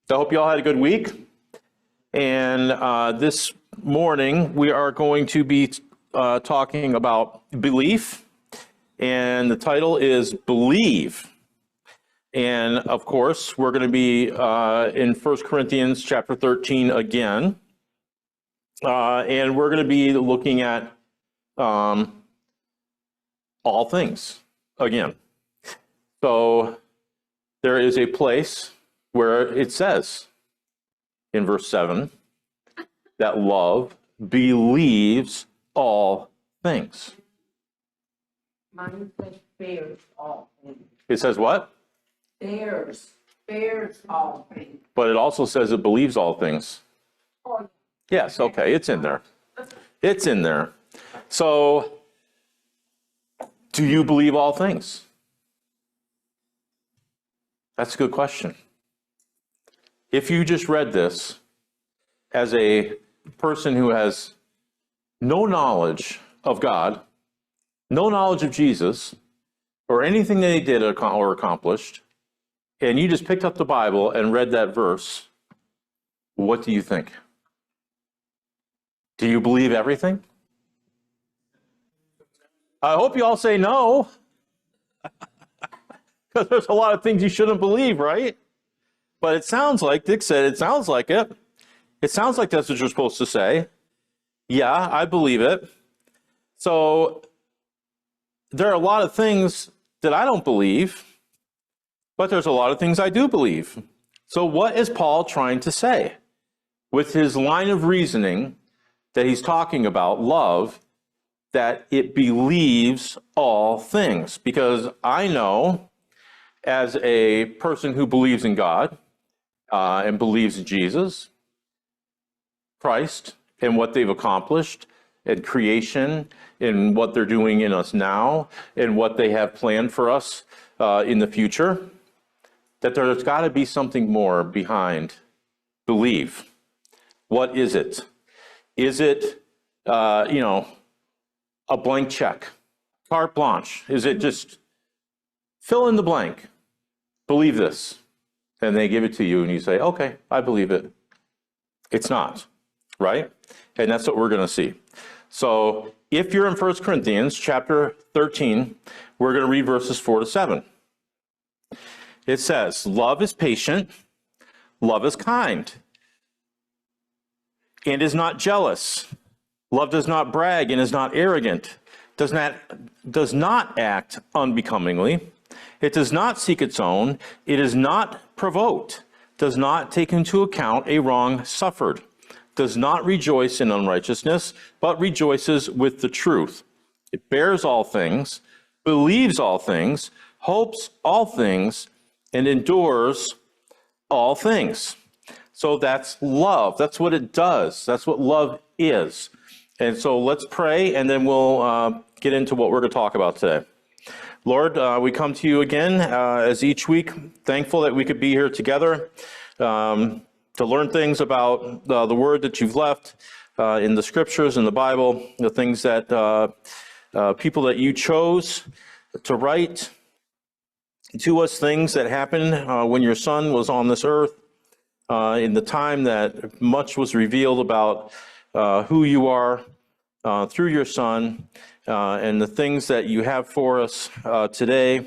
I hope you all had a good week. And this morning we are going to be talking about belief. And the title is Believe. And of course, we're going to be in 1 Corinthians chapter 13 again. And we're going to be looking at all things again. So there is a place where it says in verse 7 that love believes all things. Mine says bears all things. It says what? Bears all things. But it also says it believes all things. Oh, Yes, okay, it's in there. It's in there. So, do you believe all things? That's a good question. If you just read this as a person who has no knowledge of God, no knowledge of Jesus, or anything that he did or accomplished, and you just picked up the Bible and read that verse, what do you think? Do you believe everything? I hope you all say no. Because there's a lot of things you shouldn't believe, right? But it sounds like, Dick said, it sounds like it. It sounds like that's what you're supposed to say. Yeah, I believe it. So there are a lot of things that I don't believe, but there's a lot of things I do believe. So what is Paul trying to say? With his line of reasoning that he's talking about, love, that it believes all things. Because I know, as a person who believes in God and believes in Jesus, Christ, and what they've accomplished in creation, in what they're doing in us now, and what they have planned for us in the future, that there's got to be something more behind believe. What is it? Is it, a blank check, carte blanche? Is it just fill in the blank? Believe this. And they give it to you and you say, okay, I believe it. It's not, right? And that's what we're going to see. So if you're in 1 Corinthians chapter 13, we're going to read verses 4 to 7. It says, love is patient, love is kind, and is not jealous. Love does not brag and is not arrogant, does not act unbecomingly. It does not seek its own. It is not provoked, does not take into account a wrong suffered, does not rejoice in unrighteousness, but rejoices with the truth. It bears all things, believes all things, hopes all things, and endures all things. So that's love. That's what it does. That's what love is. And so let's pray, and then we'll get into what we're going to talk about today. Lord, we come to you again, as each week, thankful that we could be here together to learn things about the word that you've left in the scriptures, in the Bible, the things that people that you chose to write to us, things that happened when your son was on this earth, in the time that much was revealed about who you are through your son, and the things that you have for us today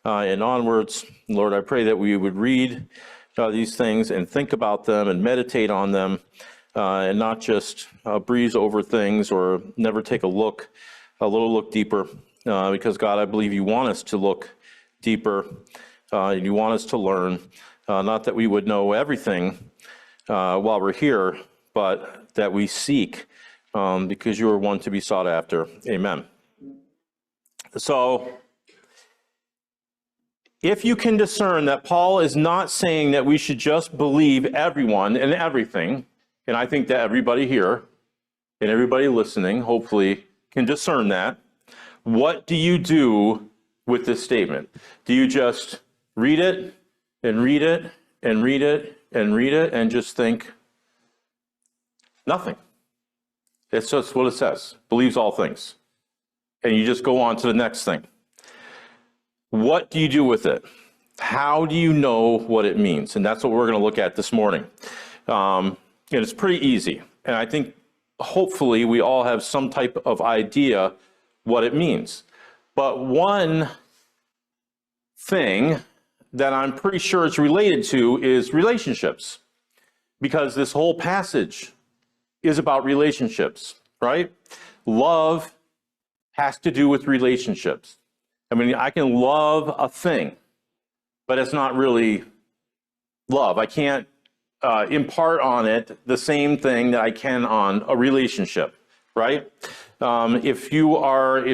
and onwards. Lord, I pray that we would read these things and think about them and meditate on them, and not just breeze over things or never take a little look deeper, because God, I believe you want us to look deeper, and you want us to learn, not that we would know everything while we're here, but that we seek, because you are one to be sought after. Amen. So, if you can discern that Paul is not saying that we should just believe everyone and everything, and I think that everybody here and everybody listening hopefully can discern that, what do you do with this statement? Do you just read it and read it and read it and read it and just think nothing? It's just what it says. Believes all things. And you just go on to the next thing. What do you do with it? How do you know what it means? And that's what we're going to look at this morning. And it's pretty easy. And I think hopefully we all have some type of idea what it means. But one thing that I'm pretty sure it's related to is relationships. Because this whole passage is about relationships, right? Love has to do with relationships. I mean, I can love a thing, but it's not really love. I can't impart on it the same thing that I can on a relationship, right? If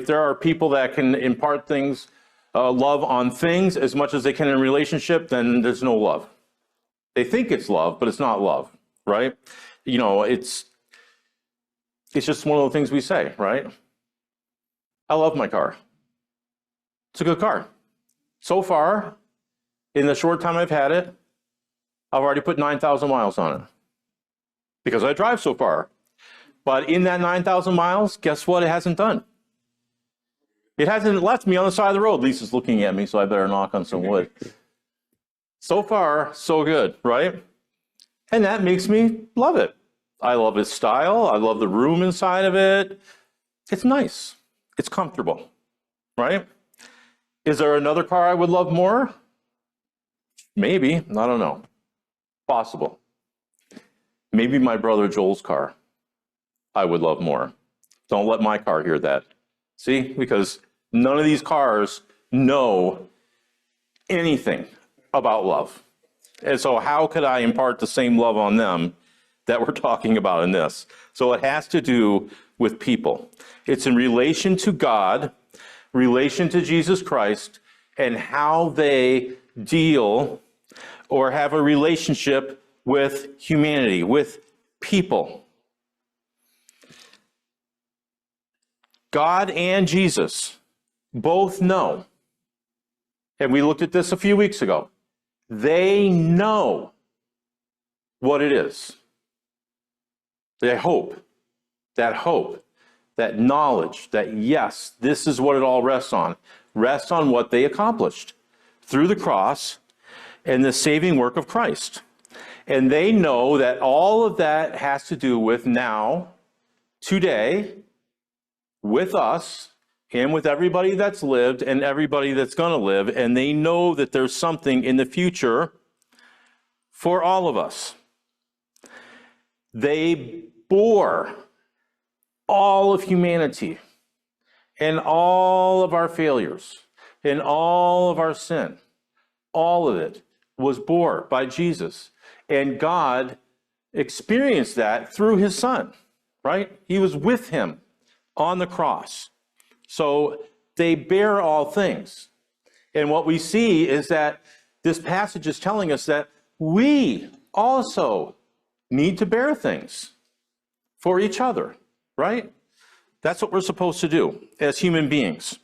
there are people that can impart things, love on things as much as they can in a relationship, then there's no love. They think it's love, but it's not love, right? You know, it's just one of the things we say, right? I love my car. It's a good car. So far, in the short time I've had it, I've already put 9,000 miles on it because I drive so far. But in that 9,000 miles, guess what it hasn't done? It hasn't left me on the side of the road. Lisa's looking at me, so I better knock on some wood. So far, so good, right? And that makes me love it. I love its style. I love the room inside of it. It's nice. It's comfortable, right? Is there another car I would love more? Maybe. I don't know. Possible. Maybe my brother Joel's car I would love more. Don't let my car hear that. See? Because none of these cars know anything about love. And so how could I impart the same love on them that we're talking about in this? So it has to do with people. It's in relation to God, relation to Jesus Christ, and how they deal or have a relationship with humanity, with people. God and Jesus both know, and we looked at this a few weeks ago, they know what it is. They hope, that knowledge, that yes, this is what it all rests on what they accomplished through the cross and the saving work of Christ. And they know that all of that has to do with now, today, with us, and with everybody that's lived and everybody that's going to live. And they know that there's something in the future for all of us. They bore all of humanity and all of our failures and all of our sin. All of it was bore by Jesus. And God experienced that through his son, right? He was with him on the cross. So they bear all things. And what we see is that this passage is telling us that we also need to bear things for each other, right? That's what we're supposed to do as human beings.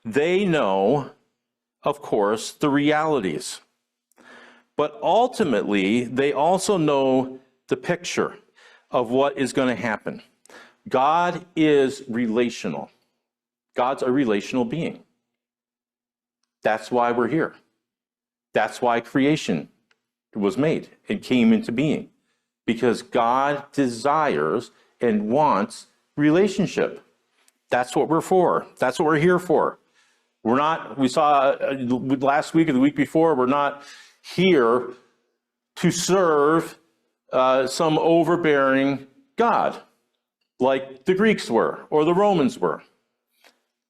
They know, of course, the realities. But ultimately, they also know the picture of what is going to happen. God is relational. God's a relational being. That's why we're here. That's why creation was made and came into being. Because God desires and wants relationship. That's what we're for. That's what we're here for. We're not, we saw last week or the week before, we're not here to serve some overbearing God like the Greeks were or the Romans were.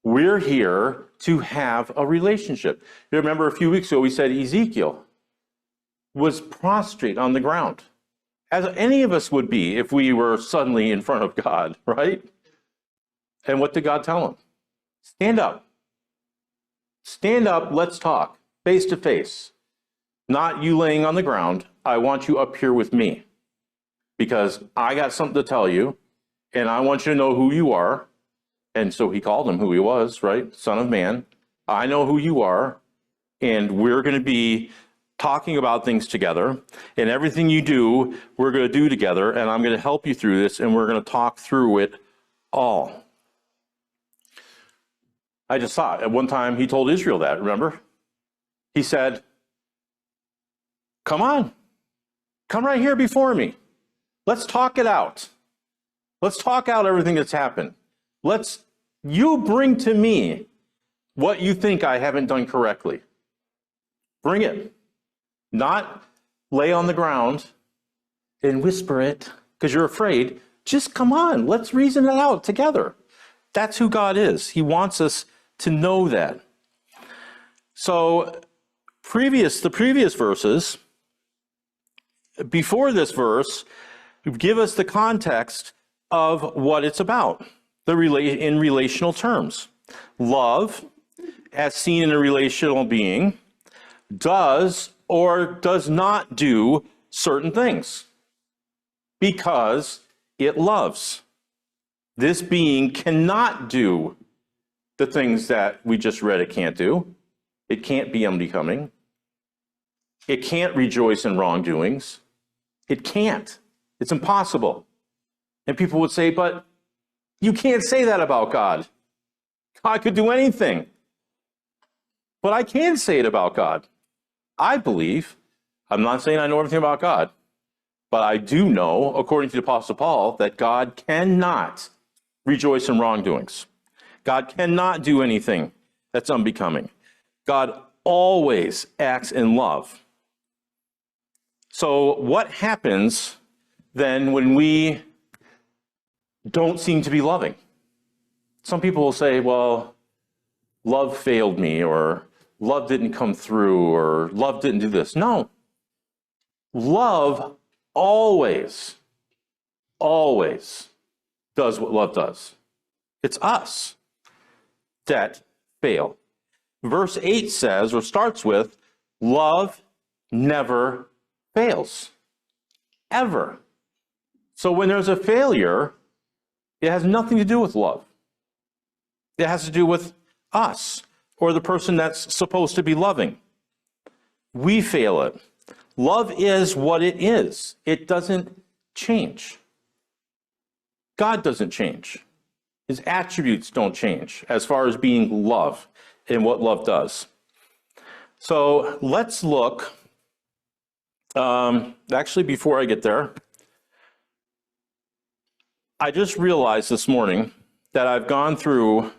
We're here to have a relationship. You remember a few weeks ago we said Ezekiel was prostrate on the ground, as any of us would be if we were suddenly in front of God, right? And what did God tell him? Stand up. Stand up, let's talk, face to face. Not you laying on the ground. I want you up here with me because I got something to tell you and I want you to know who you are. And so he called him who he was, right? Son of Man. I know who you are, and we're going to be talking about things together, and everything you do, we're going to do together, and I'm going to help you through this, and we're going to talk through it all. I just saw it. At one time, he told Israel that, remember? He said, come on, come right here before me. Let's talk it out. Let's talk out everything that's happened. You bring to me what you think I haven't done correctly. Bring it. Not lay on the ground and whisper it because you're afraid. Just come on, let's reason it out together. That's who God is. He wants us to know that. So the previous verses, before this verse, give us the context of what it's about in relational terms. Love, as seen in a relational being, does or does not do certain things because it loves. This being cannot do the things that we just read it can't do. It can't be unbecoming. It can't rejoice in wrongdoings. It can't. It's impossible. And people would say, but you can't say that about God. God could do anything. But I can say it about God. I believe, I'm not saying I know everything about God, but I do know, according to the Apostle Paul, that God cannot rejoice in wrongdoings. God cannot do anything that's unbecoming. God always acts in love. So what happens then when we don't seem to be loving? Some people will say, well, love failed me, or love didn't come through, or love didn't do this. No. Love always does what love does. It's us that fail. Verse 8 says, or starts with, love never fails. Ever. So when there's a failure, it has nothing to do with love. It has to do with us, or the person that's supposed to be loving. We fail it. Love is what it is. It doesn't change. God doesn't change. His attributes don't change as far as being love and what love does. So let's look. Actually, before I get there, I just realized this morning that I've gone through,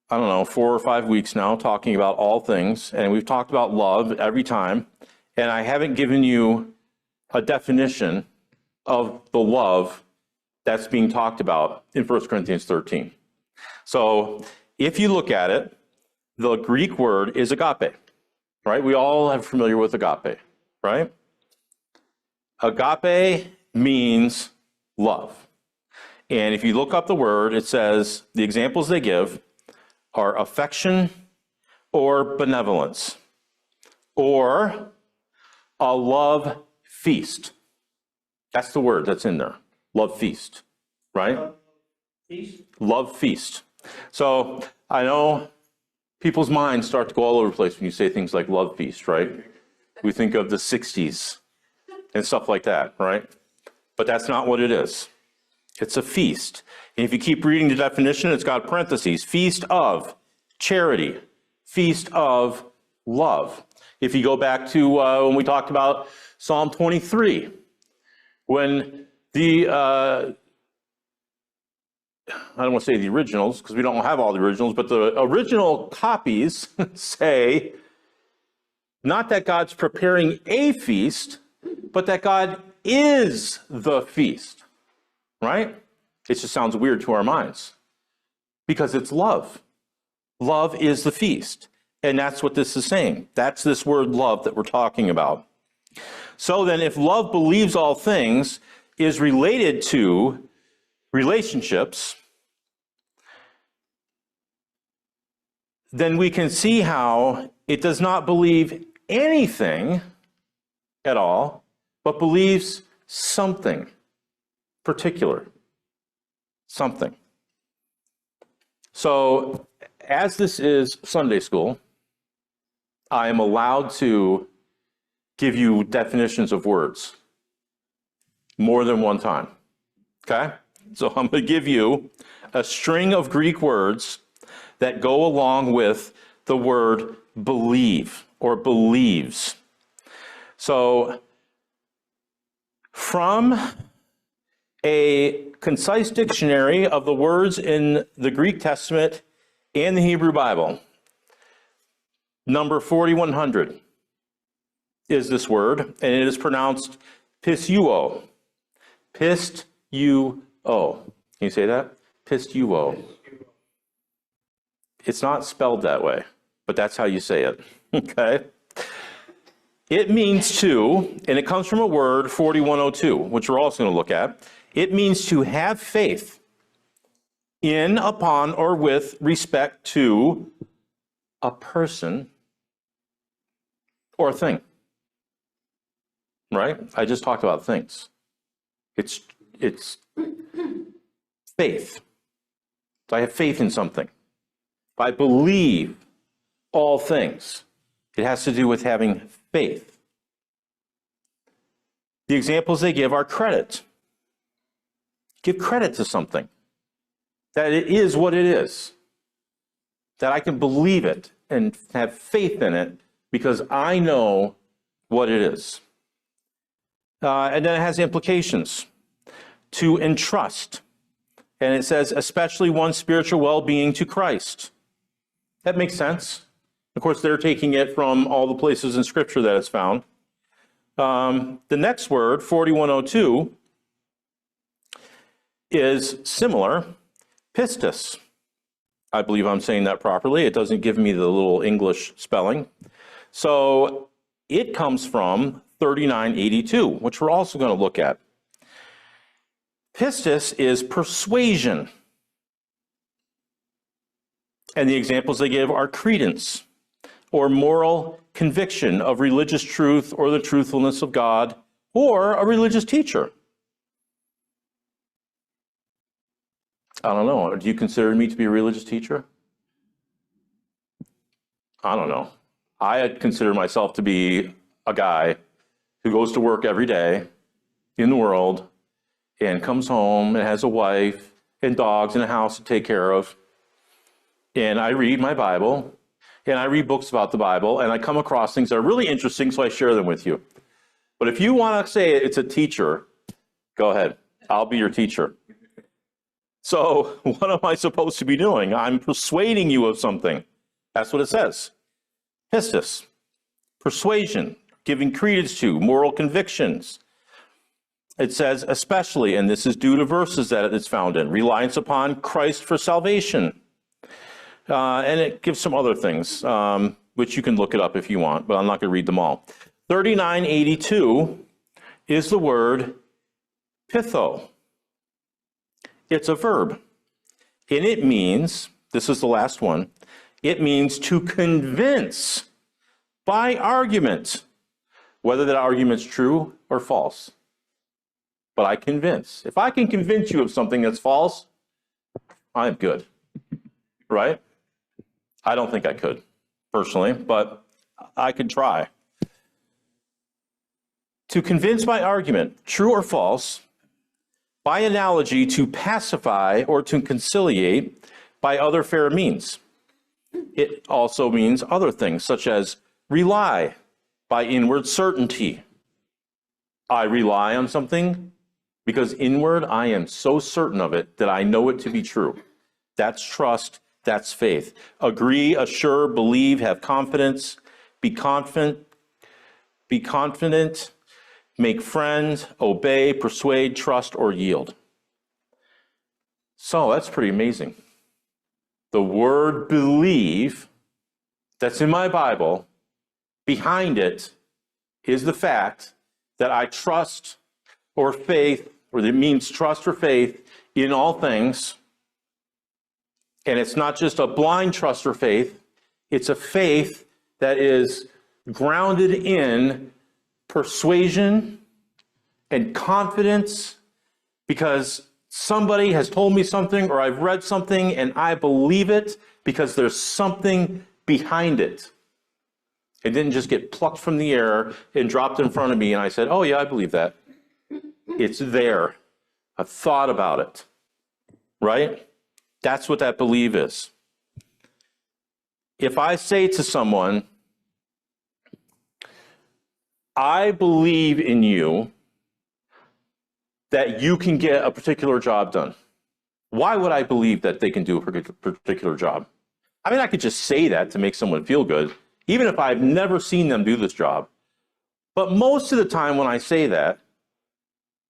4 or 5 weeks now talking about all things, and we've talked about love every time, and I haven't given you a definition of the love that's being talked about in 1 Corinthians 13. So if you look at it, the Greek word is agape, right? We all are familiar with agape, right? Agape means love. And if you look up the word, it says the examples they give are affection or benevolence or a love feast. That's the word that's in there. Love feast, right? Feast. Love feast. So I know people's minds start to go all over the place when you say things like love feast, right? We think of the 60s and stuff like that, right? But that's not what it is. It's a feast. And if you keep reading the definition, it's got parentheses. Feast of charity. Feast of love. If you go back to when we talked about Psalm 23, when the, I don't want to say the originals, because we don't have all the originals, but the original copies say, not that God's preparing a feast, but that God is the feast, right? It just sounds weird to our minds because it's love. Love is the feast. And that's what this is saying. That's this word love that we're talking about. So then if love believes all things is related to relationships, then we can see how it does not believe anything at all, but believes something particular. Something. So, as this is Sunday school, I am allowed to give you definitions of words more than one time. Okay? So I'm going to give you a string of Greek words that go along with the word believe or believes. So, from a concise dictionary of the words in the Greek Testament and the Hebrew Bible, number 4100 is this word, and it is pronounced pistuo. Pistuo. Can you say that? Pistuo. It's not spelled that way, but that's how you say it. Okay? It means to, and it comes from a word, 4102, which we're also going to look at. It means to have faith in, upon, or with respect to a person or a thing. Right? I just talked about things. It's faith. So I have faith in something. I believe all things. It has to do with having faith. The examples they give are credit. Give credit to something. That it is what it is. That I can believe it and have faith in it because I know what it is. And then it has implications. To entrust. And it says, especially one's spiritual well-being to Christ. That makes sense. Of course, they're taking it from all the places in Scripture that it's found. The next word, 4102, is similar, pistis. I believe I'm saying that properly. It doesn't give me the little English spelling. So it comes from 3982, which we're also going to look at. Pistis is persuasion. And the examples they give are credence, or moral conviction of religious truth or the truthfulness of God, or a religious teacher. I don't know. Do you consider me to be a religious teacher? I don't know. I consider myself to be a guy who goes to work every day in the world and comes home and has a wife and dogs and a house to take care of. And I read my Bible, and I read books about the Bible, and I come across things that are really interesting, so I share them with you. But if you want to say it's a teacher, go ahead. I'll be your teacher. So what am I supposed to be doing? I'm persuading you of something. That's what it says. Pistis, persuasion, giving credence to, moral convictions. It says especially, and this is due to verses that it's found in, reliance upon Christ for salvation. And it gives some other things, which you can look it up if you want, but I'm not going to read them all. 3982 is the word pitho. It's a verb. And it means, this is the last one, it means to convince by argument, whether that argument's true or false. But I convince. If I can convince you of something that's false, I'm good. Right? I don't think I could, personally, but I could try. To convince by argument, true or false, by analogy, to pacify or to conciliate by other fair means. It also means other things, such as rely by inward certainty. I rely on something because inward I am so certain of it that I know it to be true. That's trust. That's faith. Agree, assure, believe, have confidence, be confident, make friends, obey, persuade, trust, or yield. So that's pretty amazing. The word believe that's in my Bible, behind it is the fact that I trust or faith, or it means trust or faith in all things. And it's not just a blind trust or faith, it's a faith that is grounded in persuasion and confidence because somebody has told me something or I've read something and I believe it because there's something behind it. It didn't just get plucked from the air and dropped in front of me and I said, oh yeah, I believe that. It's there. I've thought about it, right? That's what that believe is. If I say to someone, I believe in you that you can get a particular job done. Why would I believe that they can do a particular job? I mean, I could just say that to make someone feel good, even if I've never seen them do this job. But most of the time when I say that,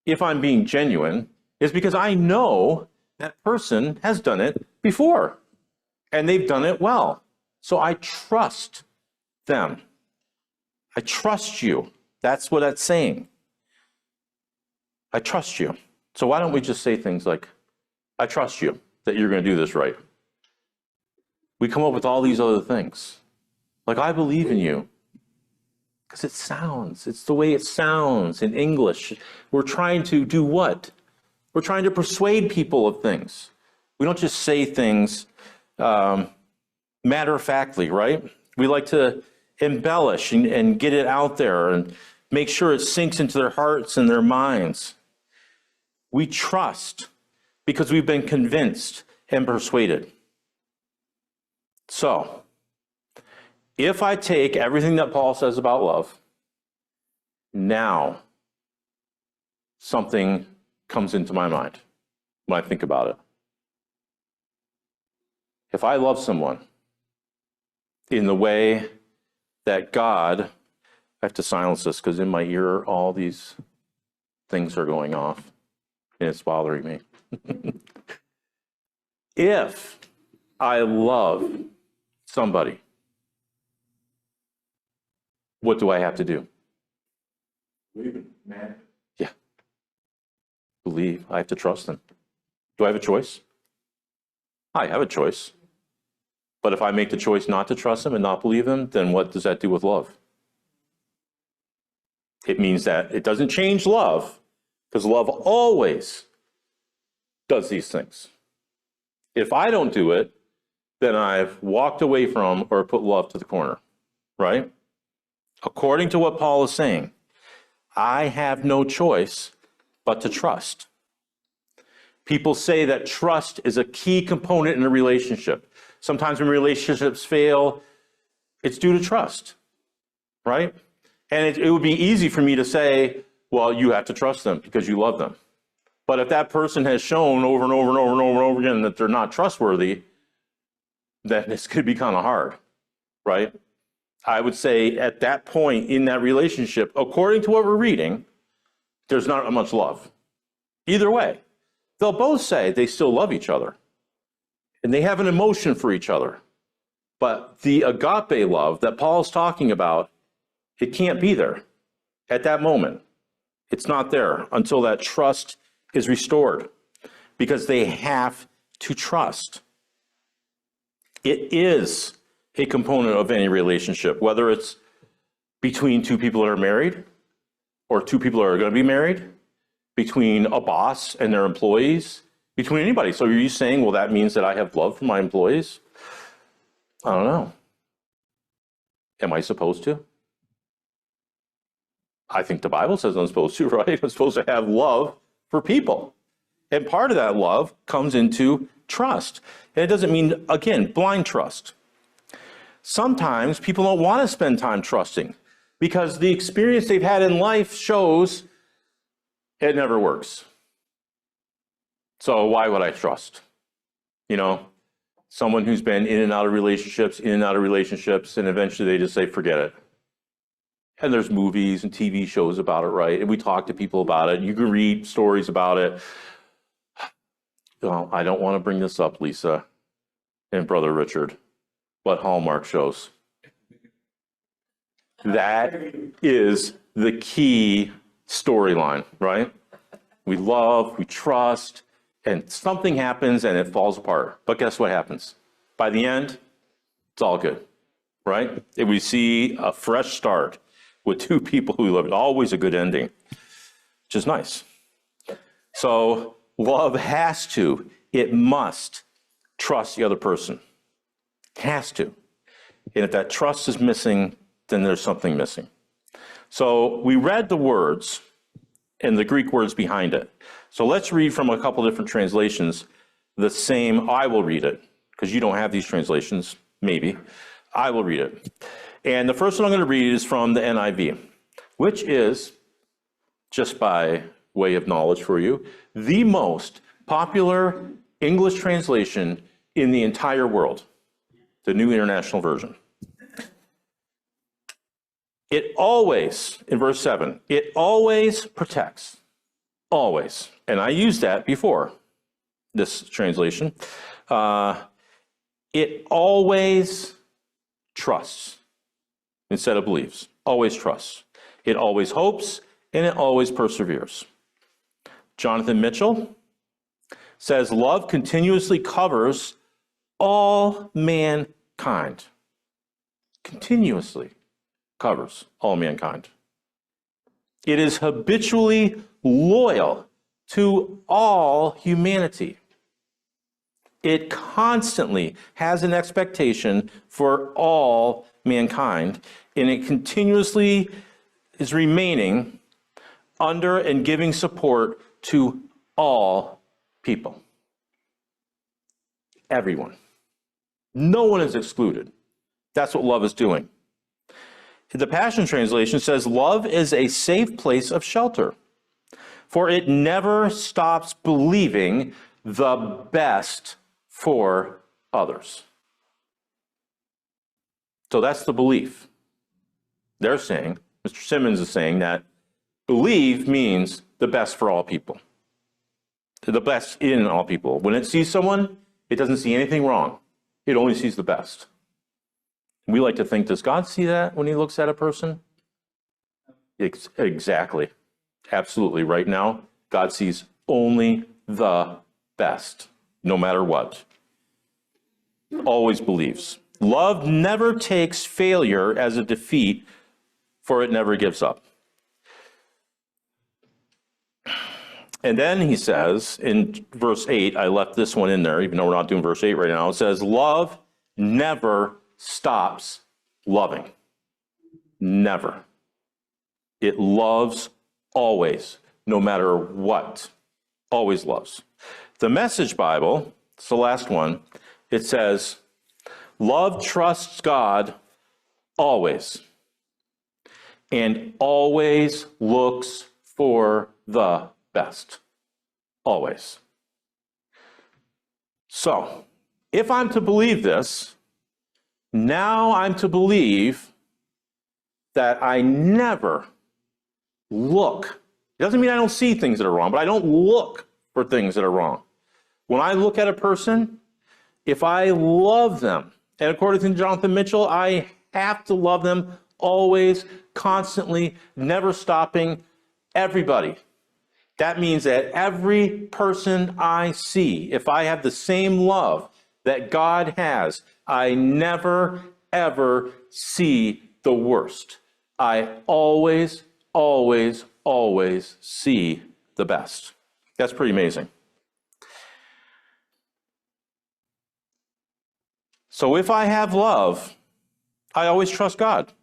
if I'm being genuine, is because I know that person has done it before, and they've done it well. So I trust them. I trust you. That's what that's saying. I trust you. So why don't we just say things like, I trust you that you're going to do this right. We come up with all these other things. Like, I believe in you. Because it's the way it sounds in English. We're trying to do what? We're trying to persuade people of things. We don't just say things matter-of-factly, right? We like to embellish and get it out there and make sure it sinks into their hearts and their minds. We trust because we've been convinced and persuaded. So, if I take everything that Paul says about love, now something comes into my mind when I think about it. If I love someone in the way that God, I have to silence this because in my ear all these things are going off and it's bothering me. If I love somebody, what do I have to do? Believe, man. Yeah. Believe. I have to trust them. Do I have a choice? I have a choice. But if I make the choice not to trust them and not believe them, then what does that do with love? It means that it doesn't change love, because love always does these things. If I don't do it, then I've walked away from or put love to the corner, right? According to what Paul is saying, I have no choice but to trust. People say that trust is a key component in a relationship. Sometimes when relationships fail, it's due to trust, right? And it would be easy for me to say, well, you have to trust them because you love them. But if that person has shown over and over and over and over and over again that they're not trustworthy, then this could be kind of hard, right? I would say at that point in that relationship, according to what we're reading, there's not much love. Either way, they'll both say they still love each other and they have an emotion for each other. But the agape love that Paul's talking about, it can't be there at that moment. It's not there until that trust is restored, because they have to trust. It is a component of any relationship, whether it's between two people that are married or two people that are going to be married, between a boss and their employees, between anybody. So are you saying, well, that means that I have love for my employees? I don't know. Am I supposed to? I think the Bible says I'm supposed to, right? I'm supposed to have love for people. And part of that love comes into trust. And it doesn't mean, again, blind trust. Sometimes people don't want to spend time trusting because the experience they've had in life shows it never works. So why would I trust? You know, someone who's been in and out of relationships, and eventually they just say, forget it. And there's movies and TV shows about it, right? And we talk to people about it. You can read stories about it. Well, I don't want to bring this up, Lisa and Brother Richard, but Hallmark shows. That is the key storyline, right? We love, we trust, and something happens and it falls apart. But guess what happens? By the end, it's all good, right? If we see a fresh start with two people who love it, always a good ending, which is nice. So love has to, it must trust the other person. It has to. And if that trust is missing, then there's something missing. So we read the words and the Greek words behind it. So let's read from a couple different translations the same. I will read it because you don't have these translations, maybe. I will read it. And the first one I'm going to read is from the NIV, which is, just by way of knowledge for you, the most popular English translation in the entire world, the New International Version. It always, in verse 7, it always protects. Always. And I used that before, this translation. It always trusts instead of believes. Always trusts. It always hopes, and it always perseveres. Jonathan Mitchell says, love continuously covers all mankind. Continuously covers all mankind. It is habitually loyal to all humanity. It constantly has an expectation for all mankind, and it continuously is remaining under and giving support to all people. Everyone. No one is excluded. That's what love is doing. The Passion Translation says, love is a safe place of shelter, for it never stops believing the best for others. So that's the belief. They're saying, Mr. Simmons is saying that believe means the best for all people. The best in all people. When it sees someone, it doesn't see anything wrong. It only sees the best. We like to think, does God see that when he looks at a person? Exactly. Absolutely. Right now, God sees only the best, no matter what. Always believes. Love never takes failure as a defeat, for it never gives up. And then he says in verse 8, I left this one in there, even though we're not doing verse 8 right now. It says, love never stops loving. Never. It loves always, no matter what. Always loves. The Message Bible, it's the last one, it says, love trusts God always, and always looks for the best. Always. So, if I'm to believe this, now I'm to believe that I never look. It doesn't mean I don't see things that are wrong, but I don't look for things that are wrong. When I look at a person, if I love them, and according to Jonathan Mitchell, I have to love them always, constantly, never stopping, everybody. That means that every person I see, if I have the same love that God has, I never, ever see the worst. I always, always, always see the best. That's pretty amazing. So if I have love, I always trust God.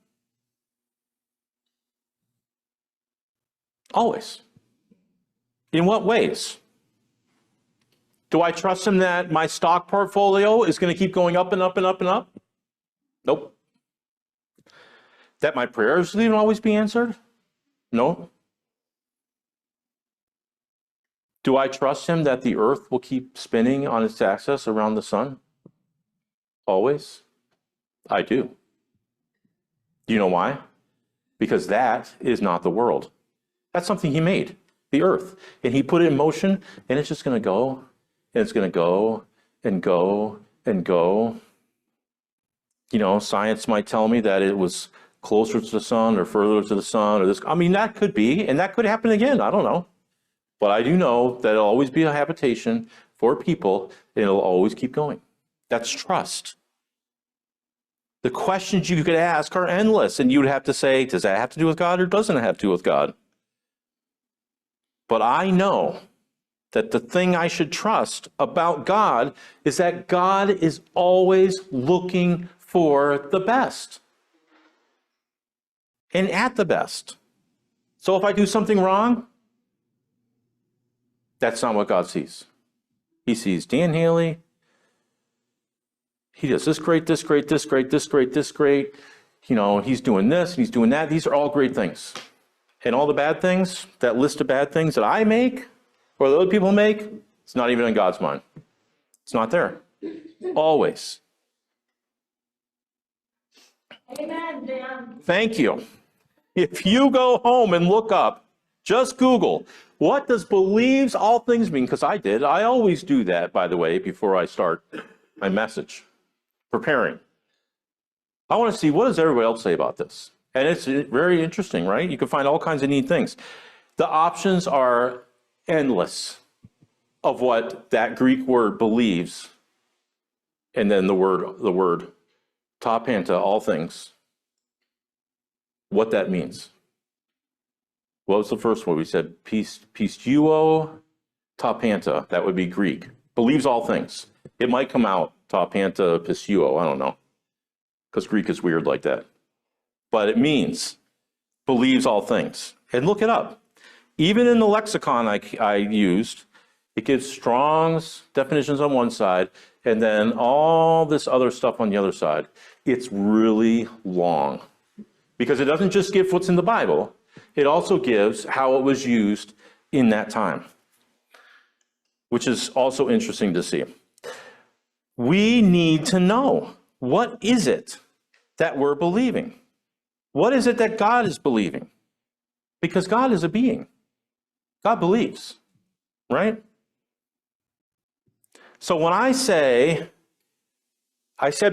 Always. In what ways? Do I trust him that my stock portfolio is going to keep going up and up and up and up? Nope. That my prayers will always be answered? No. Do I trust him that the earth will keep spinning on its axis around the sun? Always? I do. Do you know why? Because that is not the world. That's something he made, the earth. And he put it in motion, and it's just going to go, and it's going to go, and go, and go. You know, science might tell me that it was closer to the sun or further to the sun, or this. I mean, that could be, and that could happen again. I don't know. But I do know that it'll always be a habitation for people, and it'll always keep going. That's trust. The questions you could ask are endless, and you would have to say, does that have to do with God or doesn't it have to do with God? But I know that the thing I should trust about God is that God is always looking for the best and at the best. So if I do something wrong, that's not what God sees. He sees Dan Haley. He does this great, this great, this great, this great, this great. You know, he's doing this and he's doing that. These are all great things. And all the bad things, that list of bad things that I make or that other people make, it's not even in God's mind. It's not there. Always. Amen, Dan. Thank you. If you go home and look up, just Google, what does believes all things mean? Because I did. I always do that, by the way, before I start my message, preparing. I want to see, what does everybody else say about this? And it's very interesting, right? You can find all kinds of neat things. The options are endless of what that Greek word believes, and then the word tapanta, all things, what that means. What was the first one? We said pisteuo tapanta. That would be Greek. Believes all things. It might come out tapanta pisteuo. I don't know, because Greek is weird like that. But it means believes all things. And look it up. Even in the lexicon I used, it gives Strong's definitions on one side and then all this other stuff on the other side. It's really long because it doesn't just give what's in the Bible. It also gives how it was used in that time, which is also interesting to see. We need to know, what is it that we're believing? What is it that God is believing? Because God is a being. God believes, right? So when I said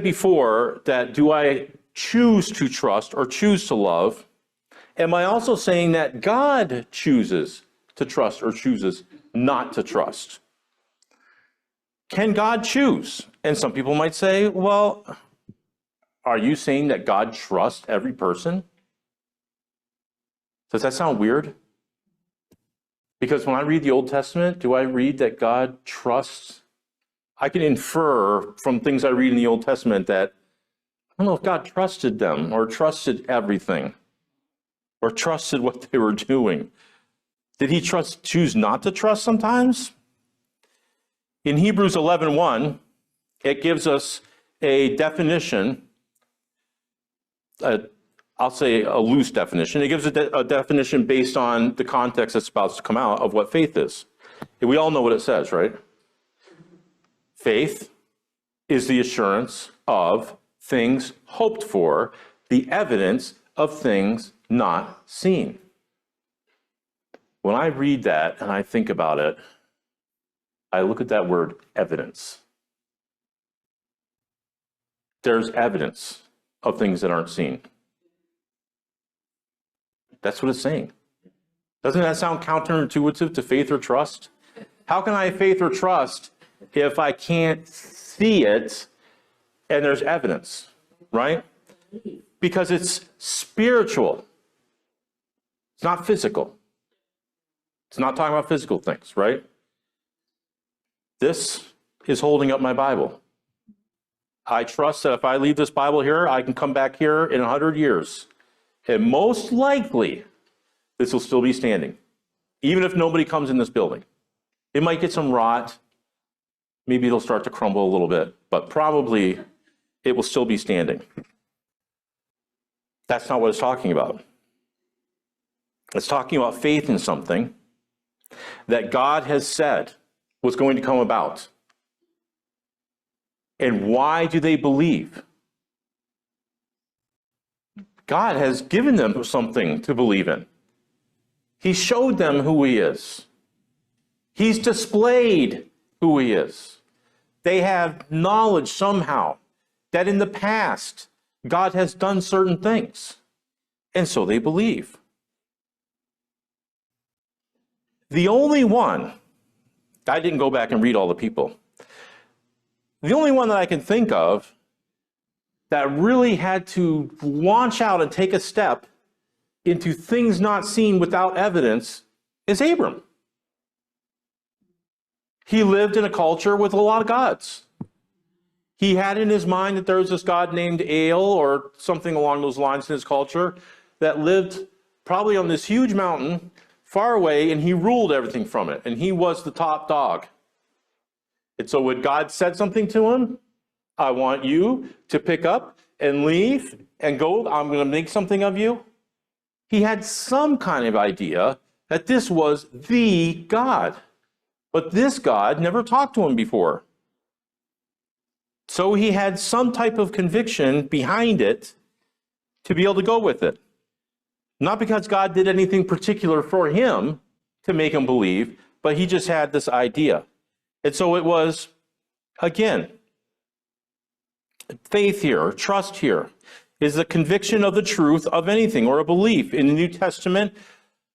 before that, do I choose to trust or choose to love? Am I also saying that God chooses to trust or chooses not to trust? Can God choose? And some people might say, well, are you saying that God trusts every person? Does that sound weird? Because when I read the Old Testament, do I read that God trusts? I can infer from things I read in the Old Testament that I don't know if God trusted them or trusted everything or trusted what they were doing. Did he choose not to trust sometimes? In Hebrews 11:1, it gives us a definition, I'll say a loose definition. It gives a definition based on the context that's about to come out of what faith is. And we all know what it says, right? Faith is the assurance of things hoped for, the evidence of things not seen. When I read that and I think about it, I look at that word evidence. There's evidence of things that aren't seen. That's what it's saying. Doesn't that sound counterintuitive to faith or trust? How can I have faith or trust if I can't see it and there's evidence, right? Because it's spiritual. It's not physical. It's not talking about physical things, right? This is holding up my Bible. I trust that if I leave this Bible here, I can come back here in 100 years. And most likely, this will still be standing, even if nobody comes in this building. It might get some rot. Maybe it'll start to crumble a little bit, but probably it will still be standing. That's not what it's talking about. It's talking about faith in something that God has said was going to come about. And why do they believe? God has given them something to believe in. He showed them who he is. He's displayed who he is. They have knowledge somehow that in the past, God has done certain things. And so they believe. The only one, I didn't go back and read all the people. The only one that I can think of that really had to launch out and take a step into things not seen without evidence is Abram. He lived in a culture with a lot of gods. He had in his mind that there was this god named El or something along those lines in his culture that lived probably on this huge mountain far away, and he ruled everything from it, and he was the top dog. And so when God said something to him, I want you to pick up and leave and go. I'm going to make something of you. He had some kind of idea that this was the God. But this God never talked to him before. So he had some type of conviction behind it to be able to go with it. Not because God did anything particular for him to make him believe, but he just had this idea. And so it was, again, faith here, or trust here, is the conviction of the truth of anything or a belief. In the New Testament,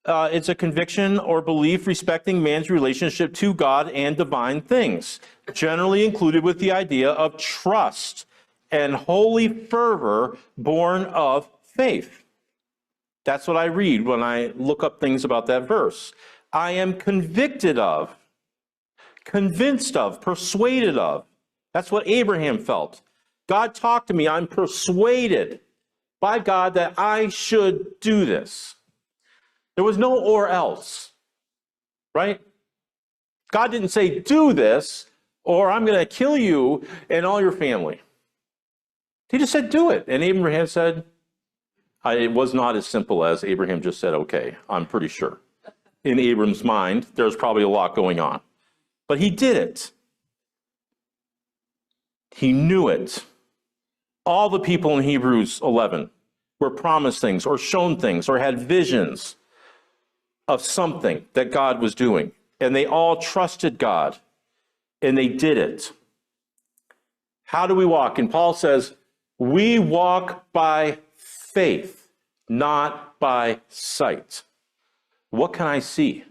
it's a conviction or belief respecting man's relationship to God and divine things, generally included with the idea of trust and holy fervor born of faith. That's what I read when I look up things about that verse. I am convicted of, convinced of, persuaded of. That's what Abraham felt. God talked to me. I'm persuaded by God that I should do this. There was no or else, right? God didn't say, do this, or I'm going to kill you and all your family. He just said, do it. And Abraham said, it was not as simple as Abraham just said, okay, I'm pretty sure. In Abram's mind, there's probably a lot going on. But he did it. He knew it. All the people in Hebrews 11 were promised things or shown things or had visions of something that God was doing. And they all trusted God. And they did it. How do we walk? And Paul says, we walk by faith, not by sight. What can I see?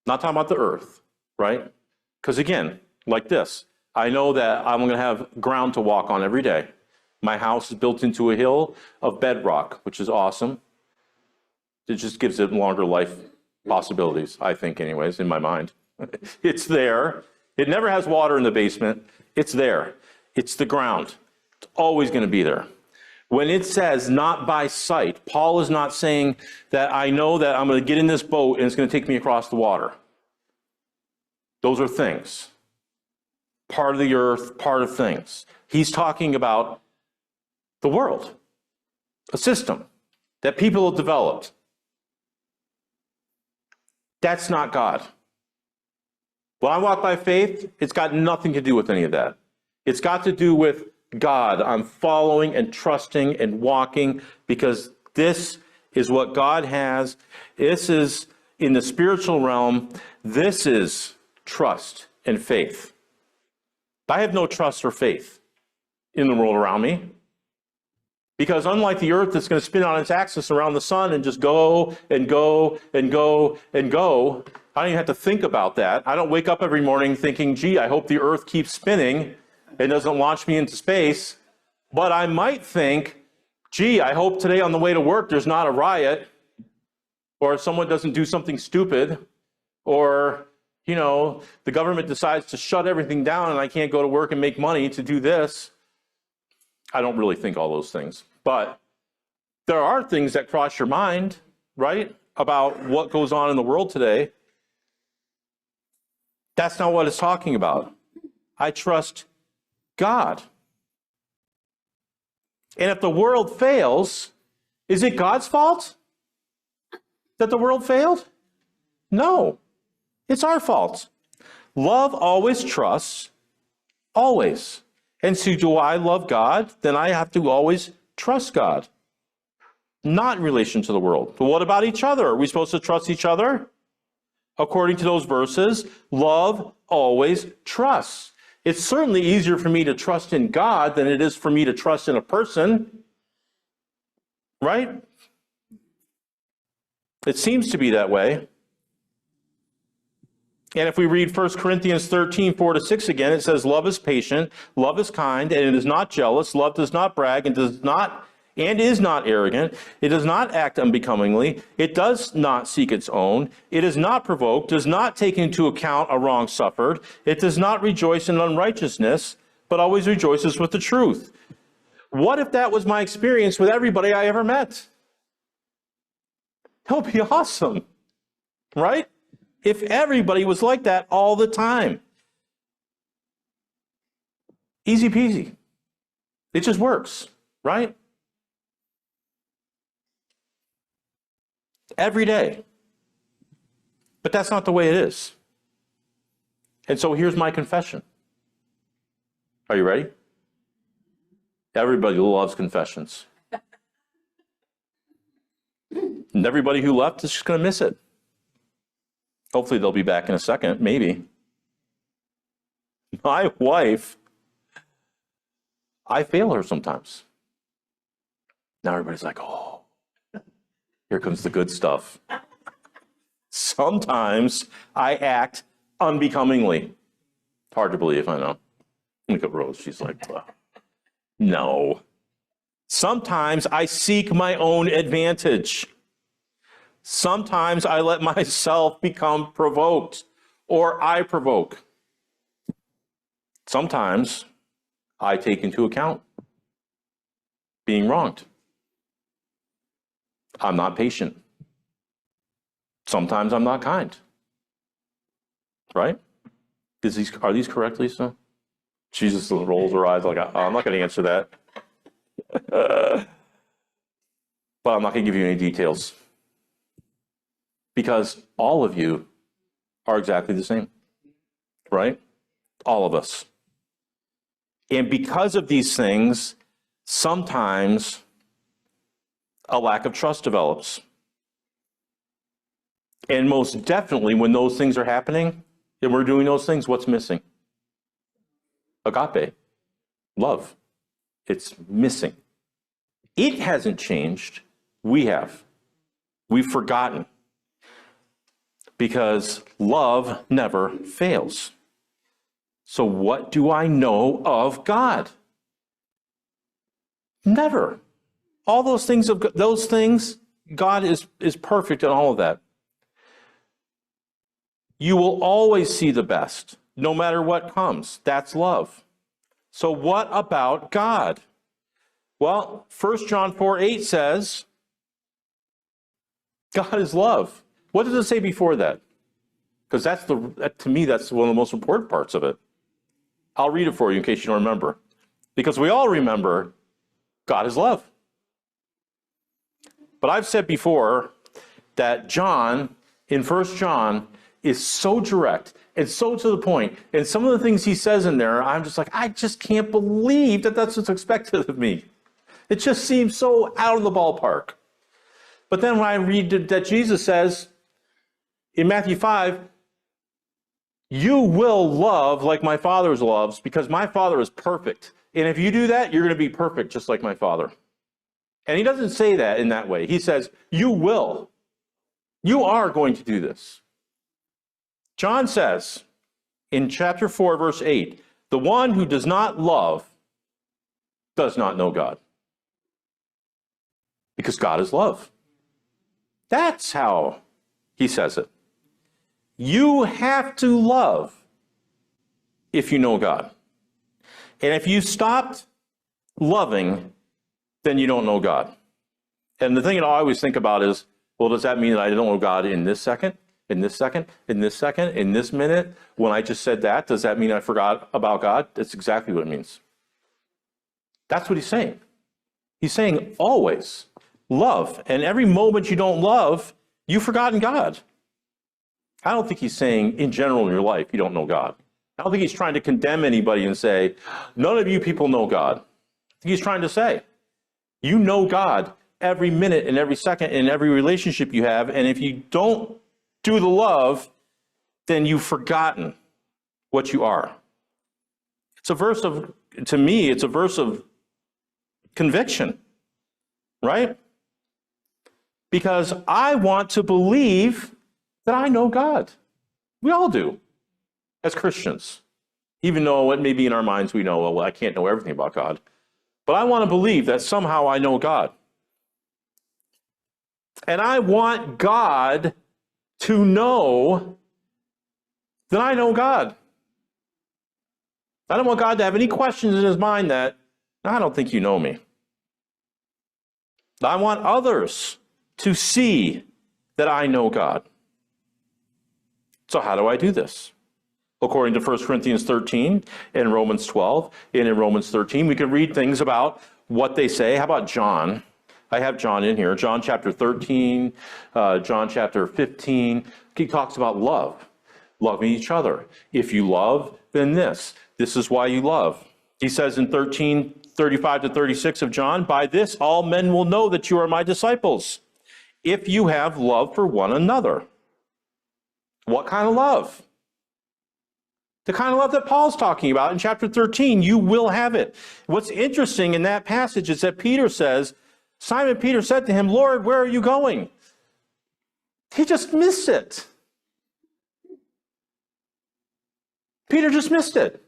Not talking about the earth, right? Because again, like this, I know that I'm going to have ground to walk on every day. My house is built into a hill of bedrock, which is awesome. It just gives it longer life possibilities, I think anyways, in my mind. It's there. It never has water in the basement. It's there. It's the ground. It's always going to be there. When it says not by sight, Paul is not saying that I know that I'm going to get in this boat and it's going to take me across the water. Those are things. Part of the earth, part of things. He's talking about the world, a system that people have developed. That's not God. When I walk by faith, it's got nothing to do with any of that. It's got to do with God. I'm following and trusting and walking because this is what God has. This is in the spiritual realm. This is trust and faith. I have no trust or faith in the world around me. Because unlike the earth that's going to spin on its axis around the sun and just go and go and go and go, I don't even have to think about that. I don't wake up every morning thinking, gee, I hope the earth keeps spinning and doesn't launch me into space. But I might think, gee, I hope today on the way to work there's not a riot, or someone doesn't do something stupid, or, you know, the government decides to shut everything down and I can't go to work and make money to do this. I don't really think all those things. But there are things that cross your mind, right, about what goes on in the world today. That's not what it's talking about. I trust God. And if the world fails, is it God's fault that the world failed? No, it's our fault. Love always trusts, always. And so do I love God? Then I have to always trust God. Not in relation to the world. But what about each other? Are we supposed to trust each other? According to those verses, love always trusts. It's certainly easier for me to trust in God than it is for me to trust in a person. Right? It seems to be that way. And if we read 1 Corinthians 13, 4-6 again, it says, love is patient, love is kind, and it is not jealous, love does not brag, and is not arrogant, it does not act unbecomingly, it does not seek its own, it is not provoked, does not take into account a wrong suffered, it does not rejoice in unrighteousness, but always rejoices with the truth. What if that was my experience with everybody I ever met? That would be awesome, right? If everybody was like that all the time. Easy peasy. It just works, right? Every day. But that's not the way it is. And so here's my confession. Are you ready? Everybody loves confessions. And everybody who left is just going to miss it. Hopefully they'll be back in a second, maybe. My wife, I fail her sometimes. Now everybody's like, oh, here comes the good stuff. Sometimes I act unbecomingly. Hard to believe, I know. Look at Rose, she's like, well, no. Sometimes I seek my own advantage. Sometimes I let myself become provoked, or I provoke. Sometimes I take into account being wronged. I'm not patient. Sometimes I'm not kind. Right? Are these correct, Lisa? Jesus rolls her eyes like, I'm not going to answer that. But I'm not going to give you any details. Because all of you are exactly the same. Right? All of us. And because of these things, sometimes a lack of trust develops. And most definitely, when those things are happening, and we're doing those things, what's missing? Agape. Love. It's missing. It hasn't changed. We have. We've forgotten. Because love never fails. So what do I know of God? Never. All those things, God is perfect in all of that. You will always see the best, no matter what comes. That's love. So what about God? Well, 1 John 4:8 says, God is love. What does it say before that? Because to me, that's one of the most important parts of it. I'll read it for you in case you don't remember. Because we all remember God is love. But I've said before that John, in 1 John, is so direct and so to the point. And some of the things he says in there, I'm just like, I just can't believe that that's what's expected of me. It just seems so out of the ballpark. But then when I read that Jesus says in Matthew 5, you will love like my Father loves because my Father is perfect. And if you do that, you're going to be perfect just like my Father. And he doesn't say that in that way. He says, you will. You are going to do this. John says in chapter 4, verse 8, the one who does not love does not know God. Because God is love. That's how he says it. You have to love if you know God. And if you stopped loving, then you don't know God. And the thing that I always think about is, well, does that mean that I don't know God in this second, in this second, in this second, in this minute? When I just said that, does that mean I forgot about God? That's exactly what it means. That's what he's saying. He's saying always love. And every moment you don't love, you've forgotten God. I don't think he's saying in general in your life you don't know God. I don't think he's trying to condemn anybody and say, none of you people know God. I think he's trying to say, you know God every minute and every second in every relationship you have. And if you don't do the love, then you've forgotten what you are. It's a verse of, to me, it's a verse of conviction, right? Because I want to believe that I know God. We all do, as Christians. Even though it may be in our minds we know, well, I can't know everything about God. But I want to believe that somehow I know God. And I want God to know that I know God. I don't want God to have any questions in his mind that, I don't think you know me. I want others to see that I know God. So how do I do this? according to 1 Corinthians 13 and Romans 12 and in Romans 13. We could read things about what they say. How about John? I have John in here. John chapter 13, John chapter 15. He talks about love, loving each other. If you love, then this is why you love. He says in 13:35 to 36 of John, by this all men will know that you are my disciples, if you have love for one another. What kind of love? The kind of love that Paul's talking about in chapter 13. You will have it. What's interesting in that passage is that Peter says, Simon Peter said to him, Lord, where are you going? He just missed it. Peter just missed it.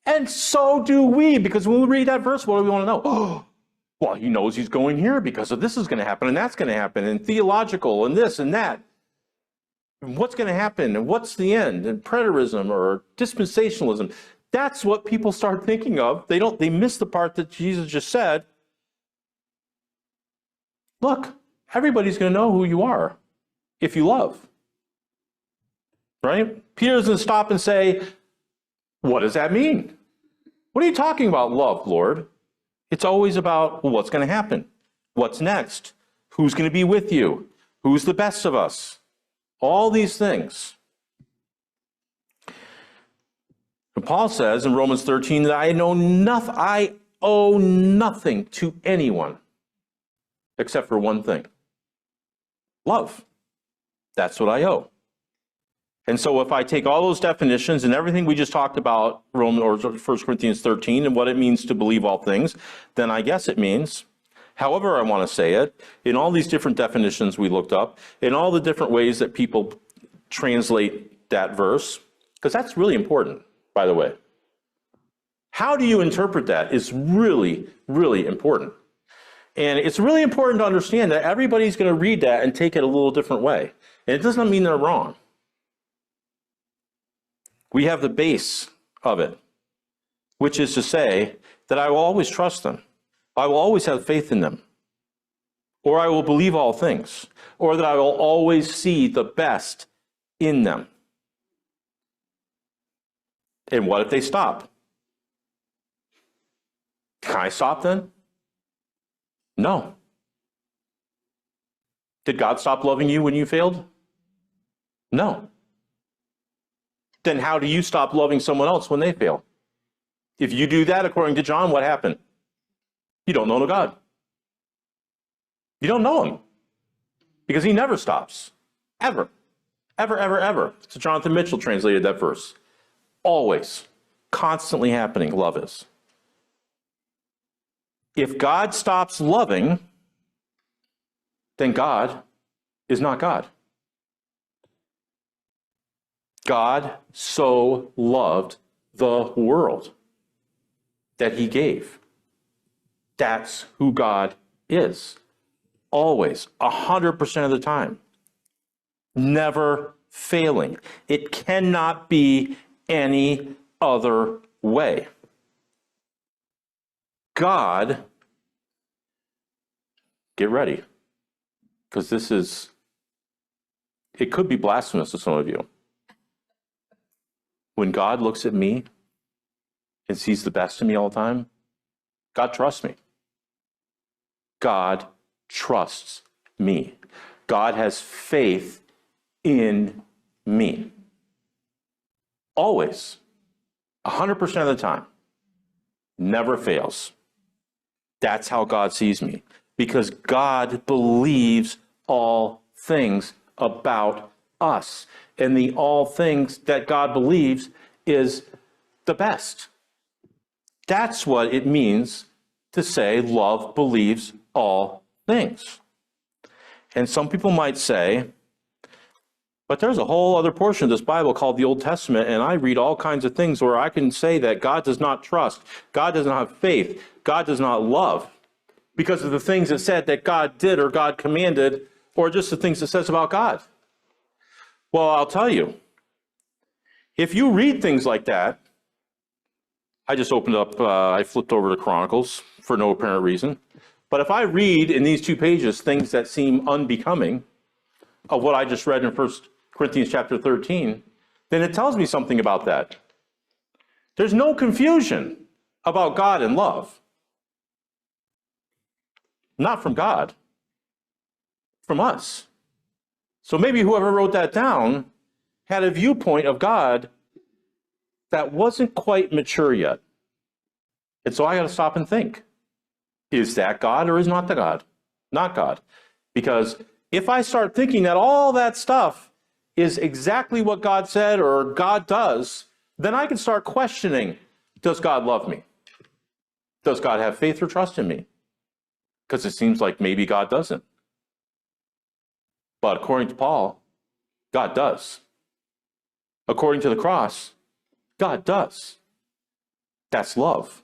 And so do we, because when we read that verse, what do we want to know? Oh, well, he knows he's going here because of this is going to happen and that's going to happen and theological and this and that. And what's going to happen and what's the end and preterism or dispensationalism. That's what people start thinking of. They miss the part that Jesus just said. Look, everybody's going to know who you are if you love. Right? Peter doesn't stop and say, what does that mean? What are you talking about, love, Lord? It's always about, well, what's going to happen? What's next? Who's going to be with you? Who's the best of us? All these things. And Paul says in Romans 13 that I owe nothing to anyone except for one thing. Love. That's what I owe. And so if I take all those definitions and everything we just talked about, 1 Corinthians 13, and what it means to believe all things, then I guess it means, however I want to say it, in all these different definitions we looked up, in all the different ways that people translate that verse, because that's really important, by the way. How do you interpret that is really, really important. And it's really important to understand that everybody's going to read that and take it a little different way. And it doesn't mean they're wrong. We have the base of it, which is to say that I will always trust them. I will always have faith in them. Or I will believe all things. Or that I will always see the best in them. And what if they stop? Can I stop then? No. Did God stop loving you when you failed? No. Then how do you stop loving someone else when they fail? If you do that, according to John, what happened? You don't know God. You don't know him. Because he never stops. Ever. Ever, ever, ever. So Jonathan Mitchell translated that verse. Always. Constantly happening, love is. If God stops loving, then God is not God. God so loved the world that he gave. That's who God is. Always, 100% of the time. Never failing. It cannot be any other way. God, get ready, because it could be blasphemous to some of you. When God looks at me and sees the best in me all the time, God trusts me. God trusts me. God has faith in me. Always. 100% of the time. Never fails. That's how God sees me. Because God believes all things about us. And the all things that God believes is the best. That's what it means to say love believes all things. And some people might say, but there's a whole other portion of this Bible called the Old Testament, and I read all kinds of things where I can say that God does not trust, God does not have faith, God does not love, because of the things it said that God did or God commanded, or just the things it says about God. Well, I'll tell you, if you read things like that, I just opened up, I flipped over to Chronicles for no apparent reason. But if I read in these 2 pages things that seem unbecoming of what I just read in 1 Corinthians chapter 13, then it tells me something about that. There's no confusion about God and love. Not from God, from us. So maybe whoever wrote that down had a viewpoint of God that wasn't quite mature yet. And so I got to stop and think, is that God or is not the God? Not God. Because if I start thinking that all that stuff is exactly what God said or God does, then I can start questioning, does God love me? Does God have faith or trust in me? Because it seems like maybe God doesn't. But according to Paul, God does. According to the cross, God does. That's love.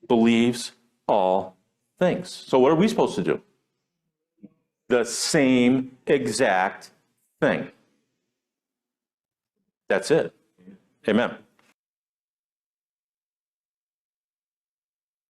Believes all things. So what are we supposed to do? The same exact thing. That's it. Amen.